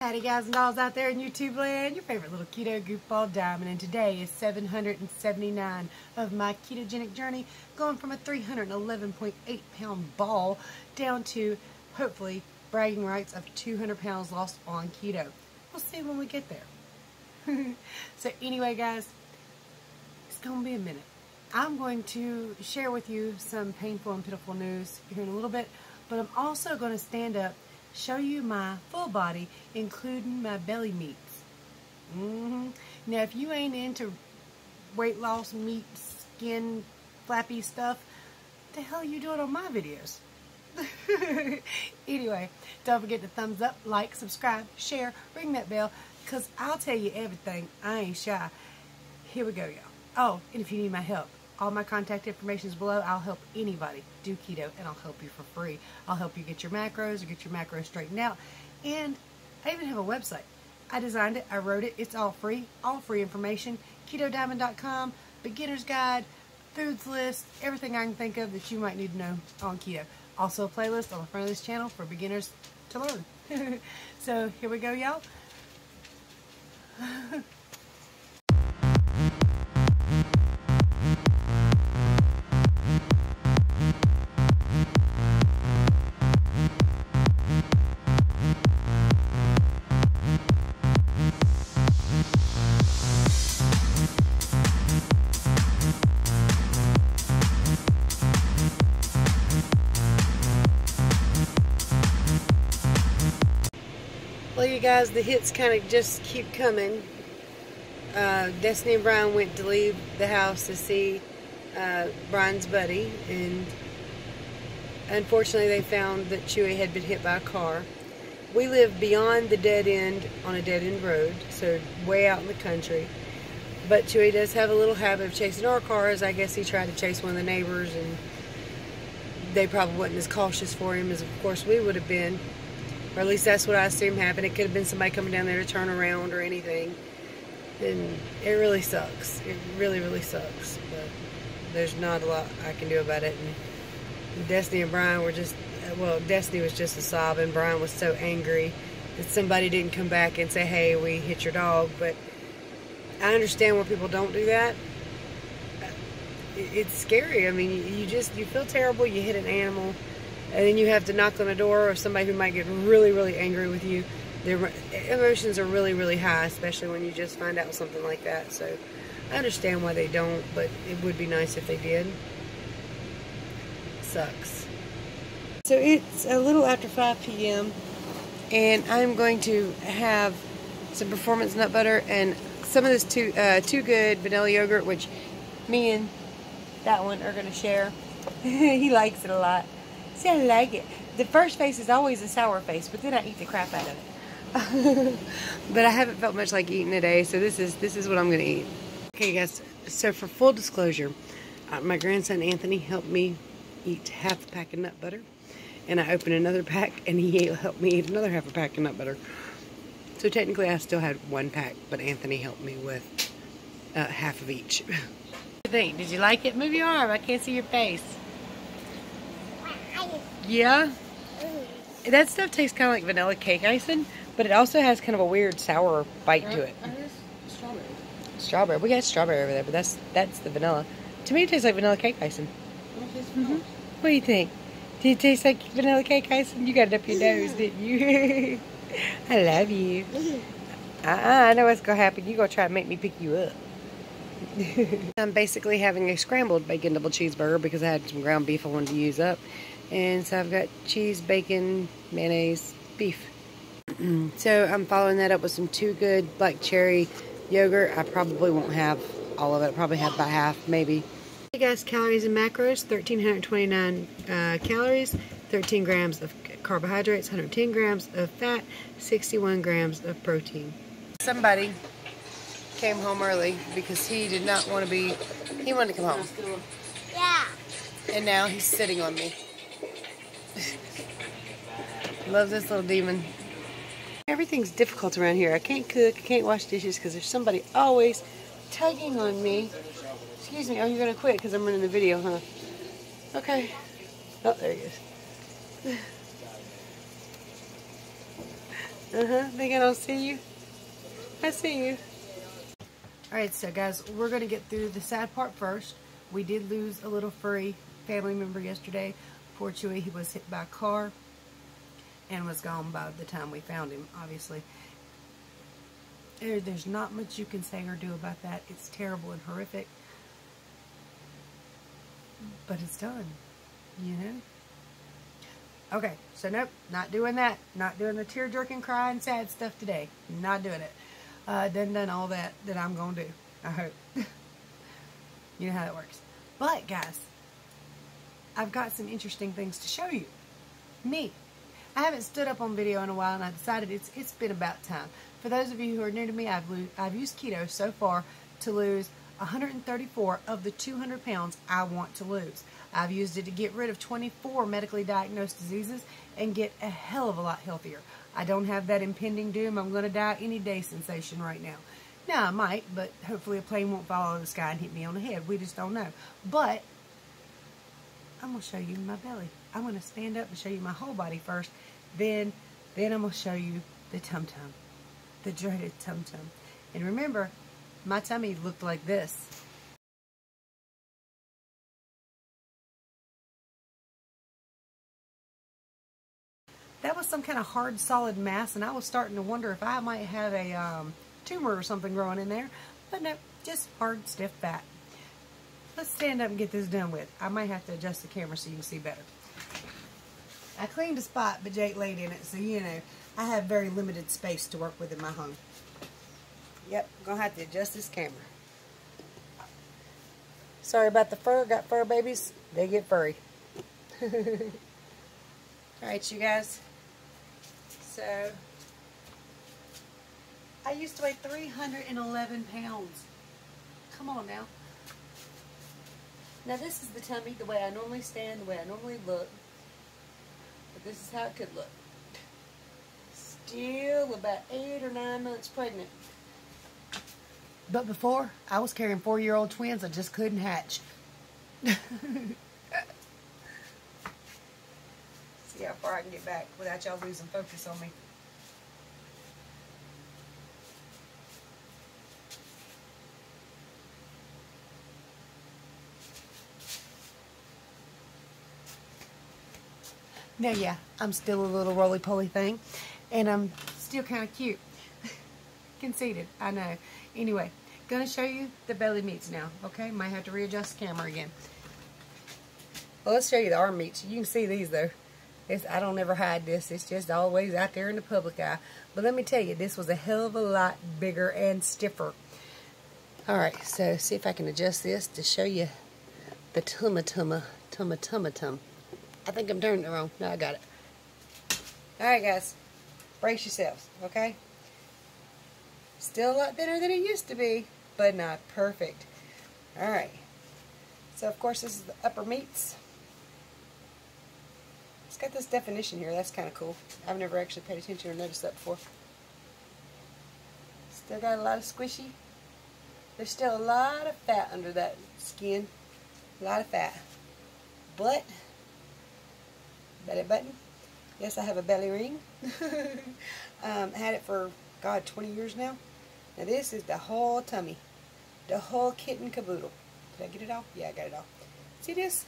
Howdy guys and dolls out there in YouTube land, your favorite little keto goofball Diamond, and today is 779 of my ketogenic journey, going from a 311.8 pound ball down to hopefully bragging rights of 200 pounds lost on keto. We'll see when we get there. So anyway guys, it's gonna be a minute. I'm going to share with you some painful and pitiful news here in a little bit, but I'm also going to stand up, show you my full body, including my belly meats. Now, if you ain't into weight loss, meat, skin, flappy stuff, what the hell are you doing on my videos? Anyway, don't forget to thumbs up, like, subscribe, share, ring that bell, because I'll tell you everything. I ain't shy. Here we go, y'all. Oh, and if you need my help, all my contact information is below. I'll help anybody do keto, and I'll help you for free. I'll help you get your macros or get your macros straightened out. And I even have a website. I designed it. I wrote it. It's all free information. KetoDiamond.com, beginner's guide, foods list, everything I can think of that you might need to know on keto. Also a playlist on the front of this channel for beginners to learn. So here we go, y'all. Well, you guys, the hits kind of just keep coming. Destiny and Brian went to leave the house to see Brian's buddy, and unfortunately they found that Chewy had been hit by a car. We live beyond the dead end on a dead end road, so way out in the country. But Chewy does have a little habit of chasing our cars. I guess he tried to chase one of the neighbors, and they probably wasn't as cautious for him as, of course, we would have been. Or at least that's what I assume happened. It could have been somebody coming down there to turn around or anything. And it really sucks. It really, really sucks. But there's not a lot I can do about it. And Destiny and Brian were just, well, Destiny was just a sob, and Brian was so angry that somebody didn't come back and say, hey, we hit your dog. But I understand why people don't do that. It's scary. I mean, you feel terrible. You hit an animal, and then you have to knock on a door of somebody who might get really, really angry with you. Their emotions are really, really high, especially when you just find out something like that. So I understand why they don't, but it would be nice if they did. Sucks. So it's a little after 5 p.m. and I'm going to have some performance nut butter and some of this Too Good vanilla yogurt, which me and that one are going to share. He likes it a lot. See, I like it. The first face is always a sour face, but then I eat the crap out of it. But I haven't felt much like eating today, so this is what I'm going to eat. Okay, guys. So for full disclosure, my grandson Anthony helped me eat half a pack of nut butter, and I opened another pack, and he helped me eat another half a pack of nut butter. So technically, I still had one pack, but Anthony helped me with half of each. What do you think? Did you like it? Move your arm. I can't see your face. Yeah? That stuff tastes kind of like vanilla cake icing, but it also has kind of a weird sour bite to it. Strawberry. Strawberry. We got strawberry over there, but that's the vanilla. To me, it tastes like vanilla cake icing. What do you think? Did it taste like vanilla cake icing? You got it up your nose, didn't you? I love you. I know what's going to happen. You're going to try to make me pick you up. I'm basically having a scrambled bacon double cheeseburger because I had some ground beef I wanted to use up. And so I've got cheese, bacon, mayonnaise, beef. So I'm following that up with some Too Good black cherry yogurt. I probably won't have all of it. I'll probably have about half, maybe. Hey guys, calories and macros. 1,329 calories, 13 grams of carbohydrates, 110 grams of fat, 61 grams of protein. Somebody came home early because he did not want to be, he wanted to come home. Yeah. And now he's sitting on me. Love this little demon. Everything's difficult around here. I can't cook, I can't wash dishes because there's somebody always tugging on me. Excuse me, oh, you're going to quit because I'm running the video, huh? Okay. Oh, there he is. Think I don't see you? I see you. Alright, so guys, we're going to get through the sad part first. We did lose a little furry family member yesterday. Poor Chewy, he was hit by a car and was gone by the time we found him, obviously. There's not much you can say or do about that. It's terrible and horrific. But it's done, you know? Okay, so nope, not doing that. Not doing the tear-jerking, crying, sad stuff today. Not doing it. Done all that I'm going to do. I hope. You know how that works. But, guys, I've got some interesting things to show you. Me. I haven't stood up on video in a while, and I decided it's been about time. For those of you who are new to me, I've used keto so far to lose 134 of the 200 pounds I want to lose. I've used it to get rid of 24 medically diagnosed diseases and get a hell of a lot healthier. I don't have that impending doom, I'm going to die any day sensation right now. Now, I might, but hopefully a plane won't fall out of the sky and hit me on the head. We just don't know. But I'm going to show you my belly. I'm going to stand up and show you my whole body first. Then I'm going to show you the tum-tum. The dreaded tum-tum. And remember, my tummy looked like this. That was some kind of hard, solid mass, and I was starting to wonder if I might have a tumor or something growing in there. But no, just hard, stiff fat. Let's stand up and get this done with. I might have to adjust the camera so you can see better. I cleaned a spot, but Jake laid in it, so you know, I have very limited space to work with in my home. Yep, I'm going to have to adjust this camera. Sorry about the fur. Got fur babies. They get furry. Alright, you guys. So, I used to weigh 311 pounds. Come on now. Now this is the tummy, the way I normally stand, the way I normally look. But this is how it could look. Still about 8 or 9 months pregnant. But before, I was carrying 4-year-old twins that just couldn't hatch. See how far I can get back without y'all losing focus on me. Now, yeah, I'm still a little roly-poly thing, and I'm still kind of cute. Conceited, I know. Anyway, gonna show you the belly meats now, okay? Might have to readjust the camera again. Well, let's show you the arm meats. You can see these, though. I don't ever hide this. It's just always out there in the public eye. But let me tell you, this was a hell of a lot bigger and stiffer. Alright, so see if I can adjust this to show you the tum. I think I'm turning it wrong. No, I got it. Alright, guys. Brace yourselves, okay? Still a lot thinner than it used to be, but not perfect. Alright. So, of course, this is the upper meats. It's got this definition here. That's kind of cool. I've never actually paid attention or noticed that before. Still got a lot of squishy. There's still a lot of fat under that skin. A lot of fat. But, belly button. Yes, I have a belly ring. Had it for, God, 20 years now. Now this is the whole tummy. The whole kit and caboodle. Did I get it off? Yeah, I got it off. See this?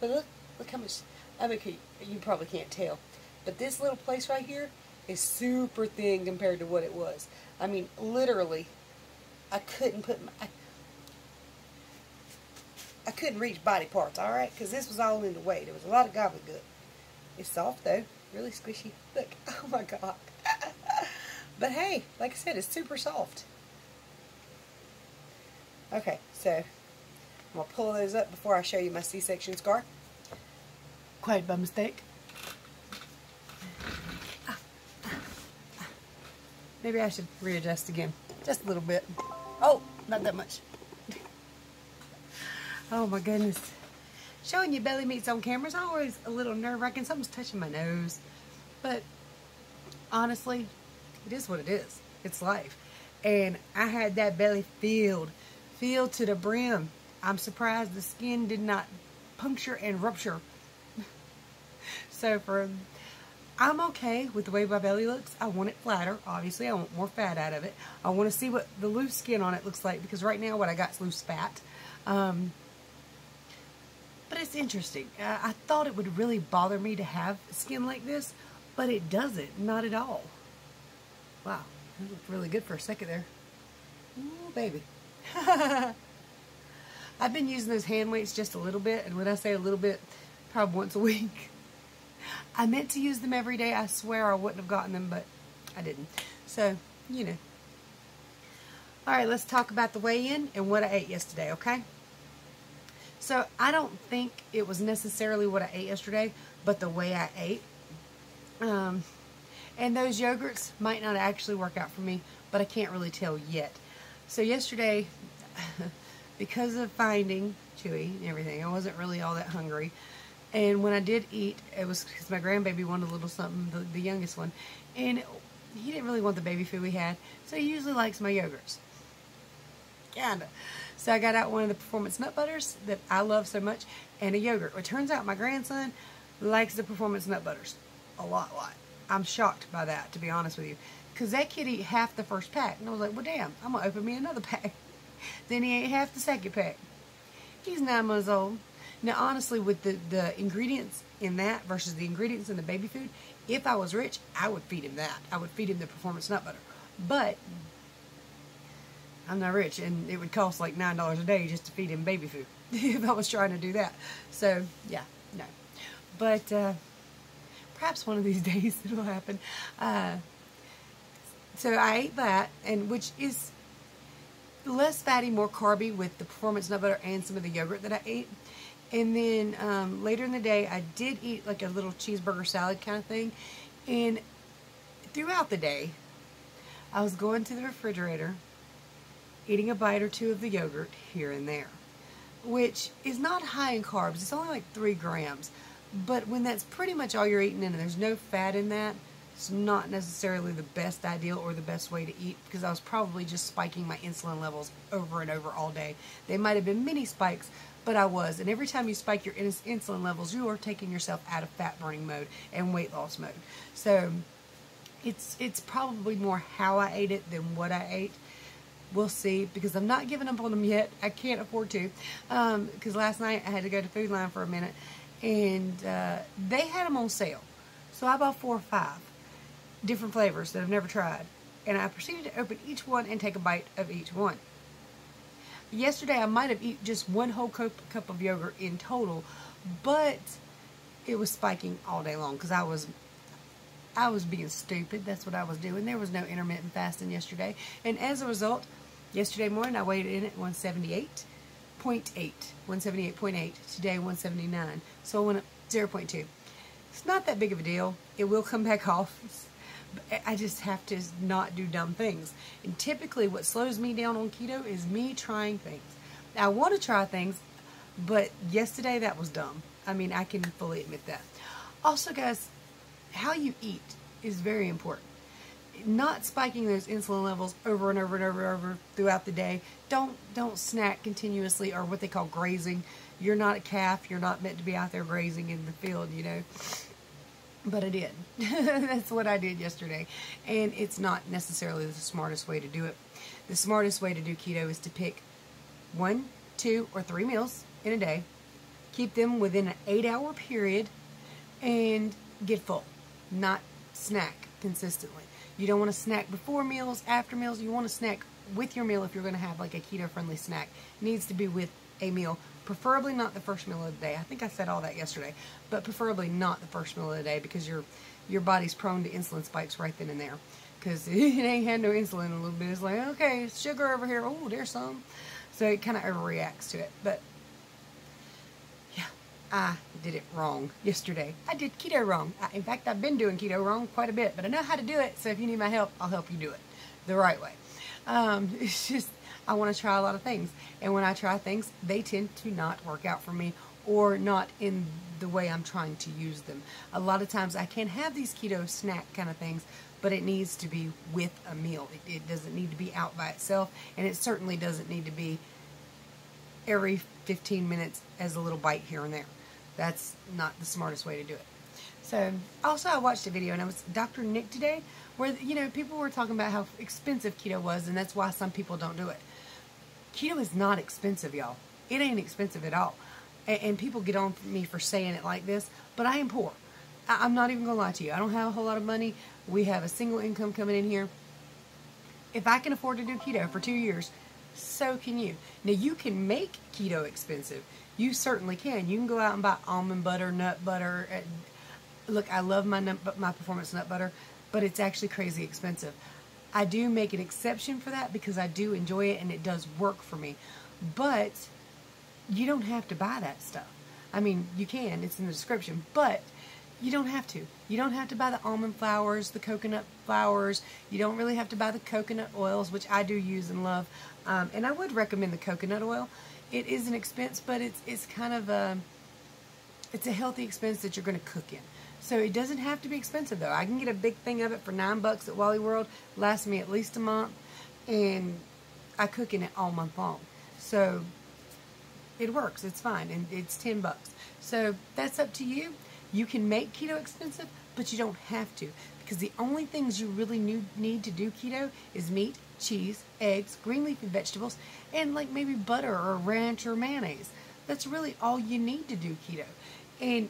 But look how much, I mean, you probably can't tell. But this little place right here is super thin compared to what it was. I mean, literally, I couldn't put I couldn't reach body parts, alright? Because this was all in the way. There was a lot of gobbledygook. It's soft, though. Really squishy. Look. Oh, my God. But, hey, like I said, it's super soft. Okay, so I'm going to pull those up before I show you my C-section scar. Quite by mistake. Maybe I should readjust again. Just a little bit. Oh, not that much. Oh my goodness. Showing you belly meats on camera is always a little nerve-wracking. Something's touching my nose. But honestly, it is what it is. It's life. And I had that belly filled to the brim. I'm surprised the skin did not puncture and rupture. So for I'm okay with the way my belly looks. I want it flatter. Obviously, I want more fat out of it. I want to see what the loose skin on it looks like, because right now what I got is loose fat. But it's interesting. I thought it would really bother me to have skin like this, but it doesn't. Not at all. Wow. That looked really good for a second there. Ooh, baby. I've been using those hand weights just a little bit, and when I say a little bit, probably once a week. I meant to use them every day. I swear I wouldn't have gotten them, but I didn't. So, you know. Alright, let's talk about the weigh-in and what I ate yesterday, okay? So, I don't think it was necessarily what I ate yesterday, but the way I ate. And those yogurts might not actually work out for me, but I can't really tell yet. So, yesterday, because of finding Chewy and everything, I wasn't really all that hungry. And when I did eat, it was because my grandbaby wanted a little something, the youngest one. And he didn't really want the baby food we had, so he usually likes my yogurts. Kinda. So I got out one of the Performance Nut Butters that I love so much, and a yogurt. It turns out my grandson likes the Performance Nut Butters a lot. I'm shocked by that, to be honest with you. Because that kid ate half the first pack. And I was like, well, damn, I'm going to open me another pack. Then he ate half the second pack. He's 9 months old. Now, honestly, with the ingredients in that versus the ingredients in the baby food, if I was rich, I would feed him that. I would feed him the Performance Nut Butter. But I'm not rich, and it would cost like $9 a day just to feed him baby food if I was trying to do that. So, yeah, no. But perhaps one of these days it'll happen. So I ate that, and which is less fatty, more carby with the Performance Nut Butter and some of the yogurt that I ate. And then later in the day, I did eat like a little cheeseburger salad kind of thing. And throughout the day, I was going to the refrigerator, eating a bite or two of the yogurt here and there, which is not high in carbs. It's only like 3 grams. But when that's pretty much all you're eating and there's no fat in that, it's not necessarily the best ideal or the best way to eat, because I was probably just spiking my insulin levels over and over all day. They might have been mini spikes, but I was. And every time you spike your insulin levels, you are taking yourself out of fat burning mode and weight loss mode. So it's probably more how I ate it than what I ate. We'll see, because I'm not giving up on them yet. I can't afford to, because last night I had to go to Food Line for a minute, and they had them on sale. So I bought 4 or 5 different flavors that I've never tried, and I proceeded to open each one and take a bite of each one. Yesterday I might have eaten just 1 whole cup of yogurt in total, but it was spiking all day long because I was being stupid. That's what I was doing. There was no intermittent fasting yesterday, and as a result, yesterday morning I weighed in at 178.8. 178.8. Today 179. So I went up 0.2. It's not that big of a deal. It will come back off. I just have to not do dumb things. And typically what slows me down on keto is me trying things. I want to try things, but yesterday that was dumb. I mean, I can fully admit that. Also, guys, how you eat is very important. Not spiking those insulin levels over and over and over and over throughout the day. Don't snack continuously, or what they call grazing. You're not a calf. You're not meant to be out there grazing in the field, you know. But I did. That's what I did yesterday. And it's not necessarily the smartest way to do it. The smartest way to do keto is to pick 1, 2, or 3 meals in a day. Keep them within an 8-hour period and get full. Not snack consistently. You don't want to snack before meals, after meals. You want to snack with your meal if you're going to have like a keto-friendly snack. It needs to be with a meal. Preferably not the first meal of the day. I think I said all that yesterday. But preferably not the first meal of the day, because your body's prone to insulin spikes right then and there. Because it ain't had no insulin in a little bit. It's like, okay, it's sugar over here. Oh, there's some. So it kind of overreacts to it. But yeah, I did it wrong yesterday. I did keto wrong. In fact, I've been doing keto wrong quite a bit. But I know how to do it. So if you need my help, I'll help you do it the right way. It's just, I want to try a lot of things. And when I try things, they tend to not work out for me, or not in the way I'm trying to use them. A lot of times I can have these keto snack kind of things, but it needs to be with a meal. It doesn't need to be out by itself, and it certainly doesn't need to be every 15 minutes as a little bite here and there. That's not the smartest way to do it. So, also I watched a video, and it was Dr. Nick today, where, you know, people were talking about how expensive keto was, and that's why some people don't do it. Keto is not expensive, y'all. It ain't expensive at all. And people get on me for saying it like this, but I am poor. I'm not even going to lie to you. I don't have a whole lot of money. We have a single income coming in here. If I can afford to do keto for 2 years, so can you. Now, you can make keto expensive. You certainly can. You can go out and buy almond butter, nut butter. Look, I love my performance nut butter, but it's actually crazy expensive. I do make an exception for that because I do enjoy it and it does work for me. But you don't have to buy that stuff. I mean, you can. It's in the description. But you don't have to. You don't have to buy the almond flours, the coconut flours. You don't really have to buy the coconut oils, which I do use and love. And I would recommend the coconut oil. It is an expense, but it's kind of it's a healthy expense that you're going to cook in. So it doesn't have to be expensive, though. I can get a big thing of it for $9 at Wally World. Lasts me at least a month. And I cook in it all month long. So it works. It's fine. And it's $10. So that's up to you. You can make keto expensive, but you don't have to. Because the only things you really need to do keto is meat, cheese, eggs, green leafy vegetables, and like maybe butter or ranch or mayonnaise. That's really all you need to do keto. And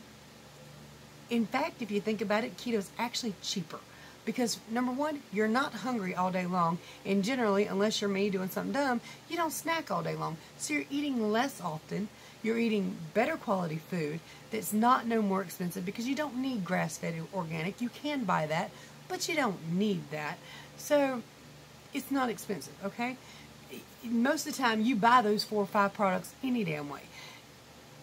in fact, if you think about it, keto is actually cheaper. Because number one, you're not hungry all day long. And generally, unless you're me doing something dumb, you don't snack all day long. So you're eating less often. You're eating better quality food that's not no more expensive because you don't need grass-fed organic. You can buy that, but you don't need that. So it's not expensive, okay? Most of the time, you buy those 4 or 5 products any damn way.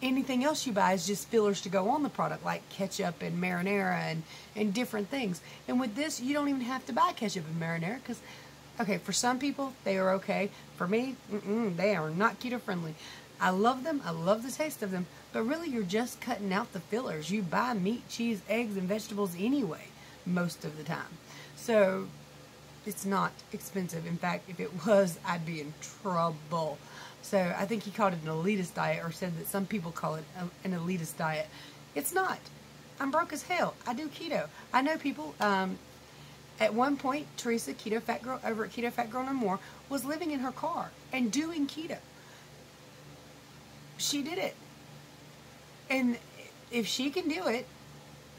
Anything else you buy is just fillers to go on the product, like ketchup and marinara and different things. And with this, you don't even have to buy ketchup and marinara because, okay, for some people, they are okay. For me, they are not keto-friendly. I love them. I love the taste of them. But really, you're just cutting out the fillers. You buy meat, cheese, eggs, and vegetables anyway, most of the time. So it's not expensive. In fact, if it was, I'd be in trouble. So I think he called it an elitist diet, or said that some people call it an elitist diet. It's not. I'm broke as hell. I do keto. I know people. At one point, Teresa, Keto Fat Girl, over at Keto Fat Girl No More, was living in her car and doing keto. She did it. And if she can do it,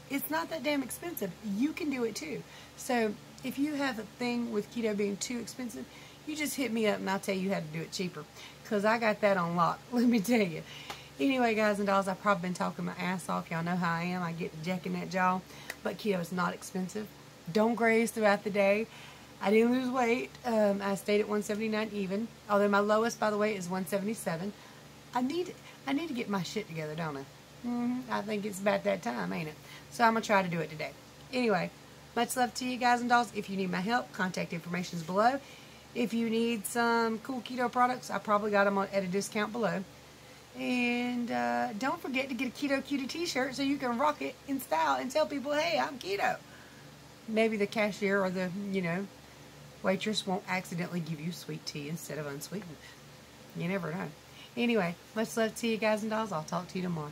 it's not that damn expensive. You can do it too. So if you have a thing with keto being too expensive, you just hit me up and I'll tell you how to do it cheaper. Because I got that on lock, let me tell you. Anyway, guys and dolls, I've probably been talking my ass off. Y'all know how I am. I get to jacking that jaw. But keto is not expensive. Don't graze throughout the day. I didn't lose weight. I stayed at 179 even. Although my lowest, by the way, is 177. I need to get my shit together, don't I? I think it's about that time, ain't it? So I'm going to try to do it today. Anyway, much love to you guys and dolls. If you need my help, contact information is below. If you need some cool keto products, I probably got them at a discount below. And don't forget to get a Keto Cutie t-shirt so you can rock it in style and tell people, hey, I'm keto. Maybe the cashier or the, waitress won't accidentally give you sweet tea instead of unsweetened. You never know. Anyway, much love to you guys and dolls. I'll talk to you tomorrow.